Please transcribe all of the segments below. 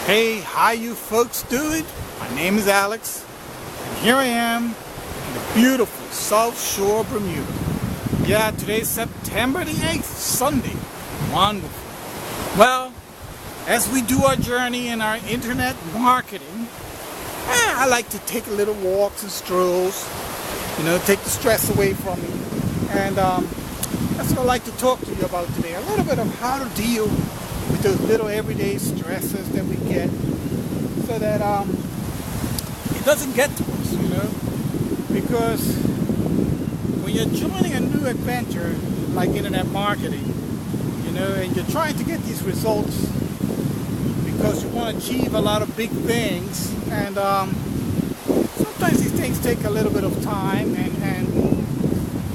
Hey, how you folks doing? My name is Alex, and here I am in the beautiful South Shore, Bermuda. Yeah, today's September the 8th, Sunday. Wonderful. Well, as we do our journey in our internet marketing, I like to take a little walks and strolls, take the stress away from me. And that's what I'd like to talk to you about today. A little bit of how to deal with those little everyday stresses that we get so that it doesn't get to us, because when you're joining a new adventure like internet marketing, and you're trying to get these results because you want to achieve a lot of big things, and sometimes these things take a little bit of time and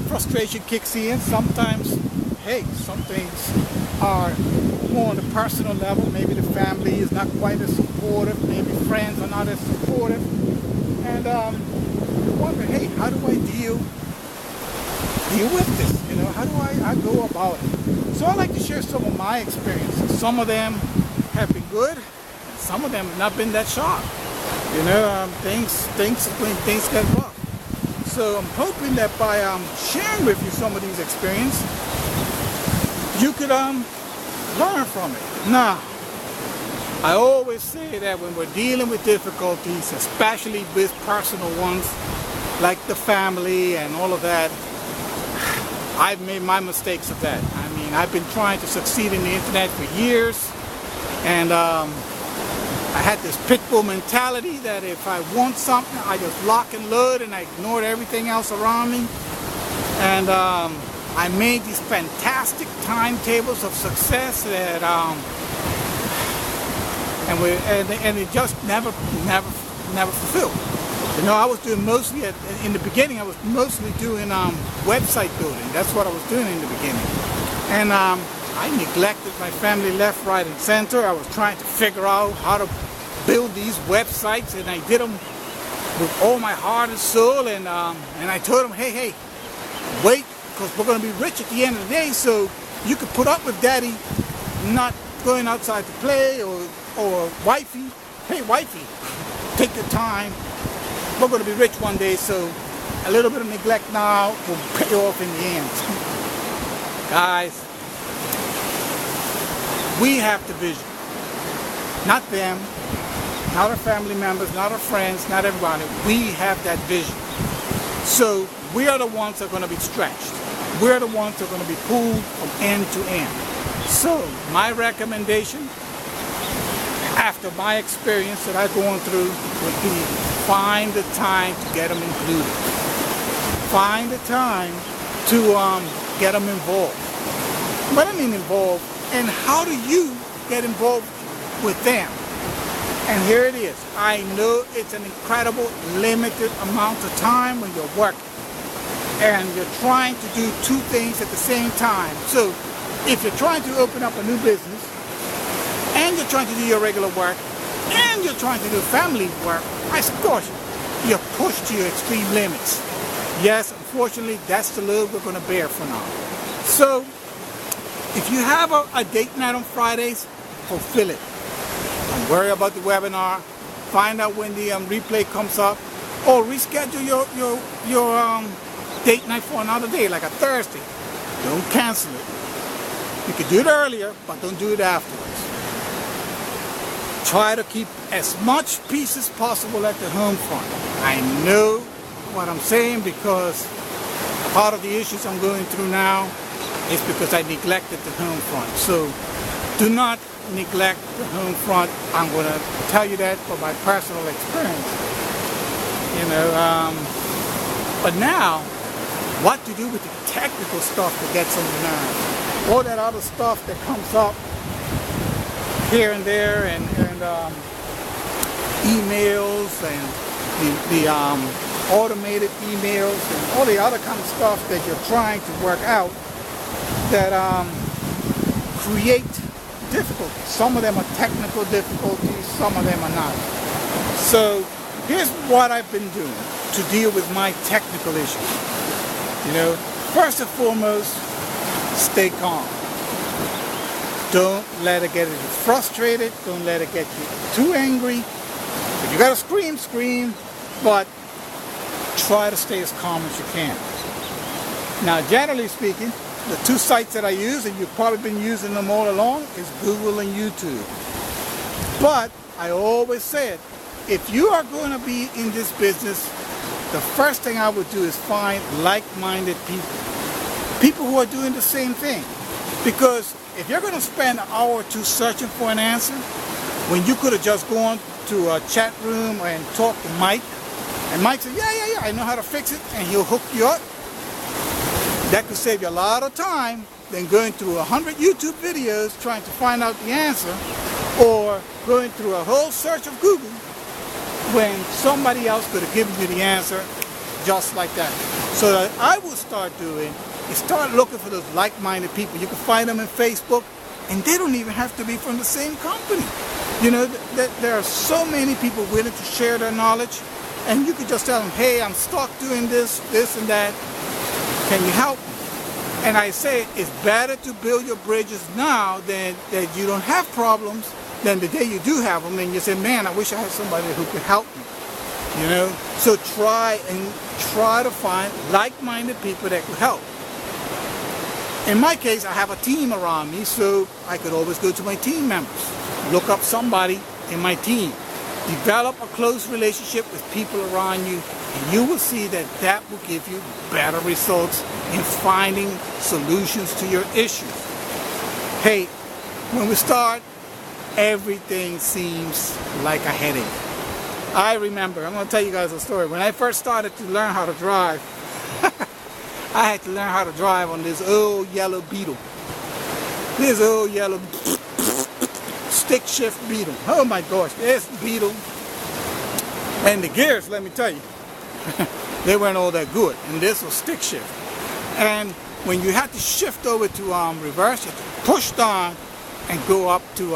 frustration kicks in. Sometimes, some things are more on the personal level. Maybe the family is not quite as supportive, maybe friends are not as supportive, and you wonder, how do I deal with this? How do I go about it? So I like to share some of my experiences. Some of them have been good, and some of them have not been that sharp. When things get rough. So I'm hoping that by sharing with you some of these experiences, you could learn from it. Now, I always say that when we're dealing with difficulties, especially with personal ones, like the family and all of that, I've made my mistakes of that. I mean, I've been trying to succeed in the internet for years, and I had this pit bull mentality that if I want something, I just lock and load and I ignored everything else around me. And I made these fantastic timetables of success that and it just never fulfilled. I was doing mostly in the beginning. I was mostly doing website building. That's what I was doing in the beginning, and I neglected my family left, right, and center. I was trying to figure out how to build these websites, and I did them with all my heart and soul. And I told them, hey, wait, because we're going to be rich at the end of the day, so you could put up with daddy not going outside to play, or wifey, hey wifey, take your time. We're going to be rich one day, so a little bit of neglect now will pay off in the end. Guys, we have the vision. Not them, not our family members, not our friends, not everybody. We have that vision. So we are the ones that are going to be stretched. We're the ones that are going to be pulled from end to end. So my recommendation, after my experience that I've gone through, would be find the time to get them included. Find the time to get them involved. What I mean involved, and how do you get involved with them? And here it is. I know it's an incredible limited amount of time when you're working and you're trying to do two things at the same time. So if you're trying to open up a new business and you're trying to do your regular work and you're trying to do family work, I support you. You're pushed to your extreme limits. Yes, unfortunately, that's the load we're going to bear for now. So if you have a date night on Fridays, fulfill it. Don't worry about the webinar. Find out when the replay comes up, or reschedule your date night for another day, like a Thursday. Don't cancel it. You can do it earlier, but don't do it afterwards. Try to keep as much peace as possible at the home front. I know what I'm saying because part of the issues I'm going through now is because I neglected the home front. So do not neglect the home front. I'm going to tell you that from my personal experience. But now, what to do with the technical stuff that gets on the nerves? All that other stuff that comes up here and there, and emails and the automated emails and all the other kind of stuff that you're trying to work out that create difficulties. Some of them are technical difficulties, some of them are not. So here's what I've been doing to deal with my technical issues. First and foremost, stay calm. Don't let it get you frustrated. Don't let it get you too angry. If you gotta scream, scream, but try to stay as calm as you can. Now, generally speaking, the two sites that I use, and you've probably been using them all along, is Google and YouTube. But I always said, if you are going to be in this business, the first thing I would do is find like-minded people. People who are doing the same thing. Because if you're going to spend an hour or two searching for an answer, when you could have just gone to a chat room and talked to Mike, and Mike said, yeah, I know how to fix it, and he'll hook you up. That could save you a lot of time than going through 100 YouTube videos trying to find out the answer, or going through a whole search of Google when somebody else could have given you the answer just like that. So that I will start doing is start looking for those like-minded people. You can find them in Facebook, and they don't even have to be from the same company. You know, there are so many people willing to share their knowledge, and you could just tell them, hey, I'm stuck doing this, and that. Can you help me? And I say it's better to build your bridges now than that you don't have problems than the day you do have them and you say, man, I wish I had somebody who could help me. You know? So try to find like-minded people that could help. In my case, I have a team around me, so I could always go to my team members. Look up somebody in my team. Develop a close relationship with people around you, and you will see that that will give you better results in finding solutions to your issues. Hey, when we start, everything seems like a headache. I remember, I'm going to tell you guys a story. When I first started to learn how to drive, I had to learn how to drive on this old yellow Beatle. This old yellow stick shift Beatle. Oh my gosh, this Beatle. And the gears, let me tell you, they weren't all that good. And this was stick shift. And when you had to shift over to reverse, you had to push down and go up to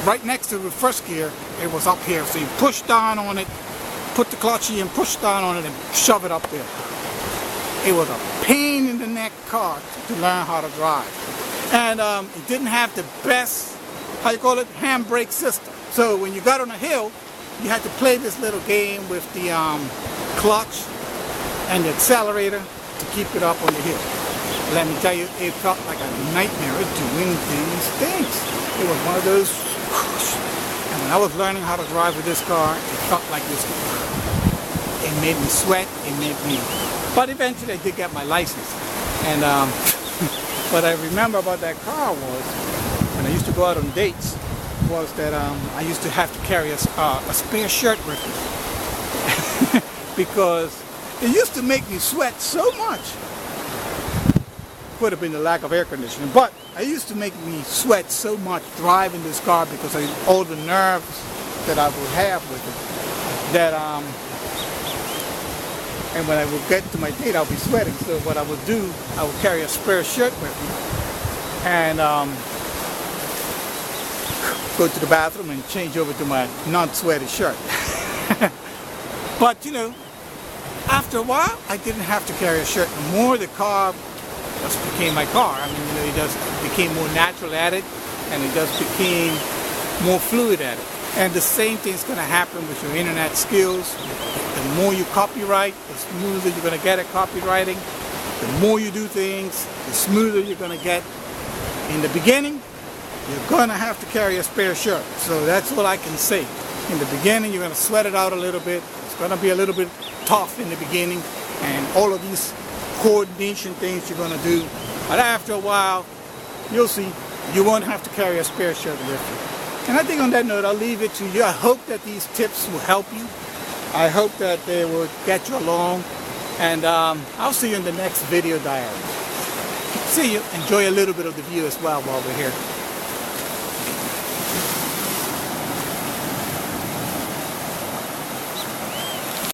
right next to the first gear. It was up here. So you push down on it, put the clutch in, push down on it, and shove it up there. It was a pain in the neck car to learn how to drive. And it didn't have the best, how you call it, handbrake system. So when you got on a hill, you had to play this little game with the clutch and the accelerator to keep it up on the hill. Let me tell you, it felt like a nightmare doing these things. It was one of those, and when I was learning how to drive with this car, it felt like this. It made me sweat, it made me, but eventually I did get my license. And what I remember about that car was, when I used to go out on dates, was that I used to have to carry a spare shirt with me. Because it used to make me sweat so much. Could have been the lack of air conditioning, but it used to make me sweat so much driving this car because of all the nerves that I would have with it. That and when I would get to my date, I'll be sweating. So what I would do, I would carry a spare shirt with me, and go to the bathroom and change over to my non-sweaty shirt. But you know, after a while, I didn't have to carry a shirt anymore. The car just became my car. I mean, you know, it just became more natural at it, and it just became more fluid at it. And the same thing's going to happen with your internet skills. The more you copyright, the smoother you're going to get at copywriting. The more you do things, the smoother you're going to get. In the beginning, you're going to have to carry a spare shirt. So that's all I can say. In the beginning, you're going to sweat it out a little bit. It's going to be a little bit tough in the beginning. And all of these coordination things you're going to do. But after a while, you'll see you won't have to carry a spare shirt with you. And I think on that note, I'll leave it to you. I hope that these tips will help you. I hope that they will get you along. And I'll see you in the next video diary. See you. Enjoy a little bit of the view as well while we're here.